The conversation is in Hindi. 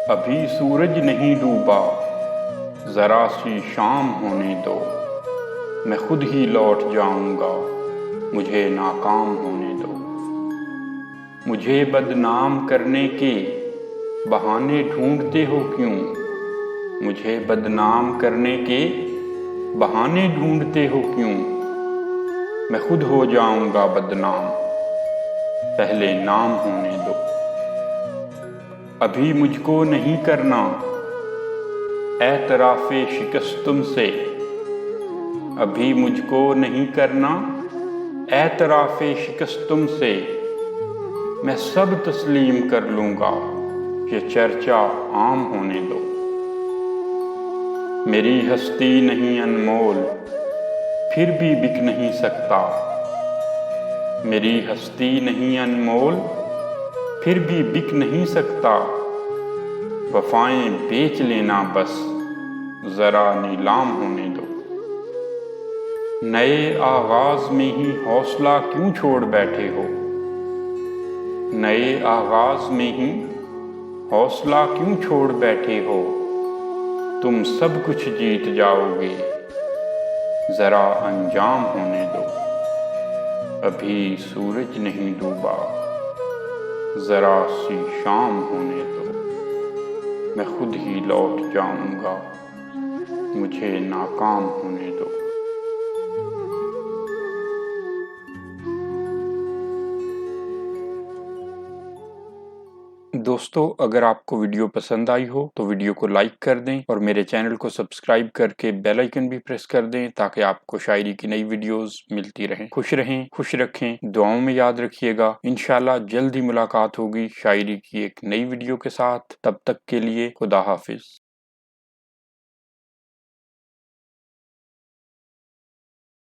अभी सूरज नहीं डूबा, जरा सी शाम होने दो। मैं खुद ही लौट जाऊंगा, मुझे नाकाम होने दो। मुझे बदनाम करने के बहाने ढूंढते हो क्यों? मुझे बदनाम करने के बहाने ढूंढते हो क्यों? मैं खुद हो जाऊंगा बदनाम, पहले नाम होने दो। अभी मुझको नहीं करना एतराफ़े शिकस्त तुमसे। अभी मुझको नहीं करना एतराफ़े शिकस्त तुमसे। मैं सब तस्लीम कर लूंगा, ये चर्चा आम होने दो। मेरी हस्ती नहीं अनमोल, फिर भी बिक नहीं सकता। मेरी हस्ती नहीं अनमोल, फिर भी बिक नहीं सकता। वफ़ाएं बेच लेना बस, ज़रा नीलाम होने दो। नए आगाज़ में ही हौसला क्यों छोड़ बैठे हो? नए आगाज़ में ही हौसला क्यों छोड़ बैठे हो? तुम सब कुछ जीत जाओगे, ज़रा अंजाम होने दो। अभी सूरज नहीं डूबा, ज़रा सी शाम होने दो। मैं खुद ही लौट जाऊंगा, मुझे नाकाम होने दो। दोस्तों, अगर आपको वीडियो पसंद आई हो तो वीडियो को लाइक कर दें और मेरे चैनल को सब्सक्राइब करके बेल आइकन भी प्रेस कर दें ताकि आपको शायरी की नई वीडियोस मिलती रहें। खुश रहें, खुश रखें, दुआओं में याद रखिएगा। इंशाल्लाह जल्द ही मुलाकात होगी शायरी की एक नई वीडियो के साथ। तब तक के लिए खुदा हाफिज।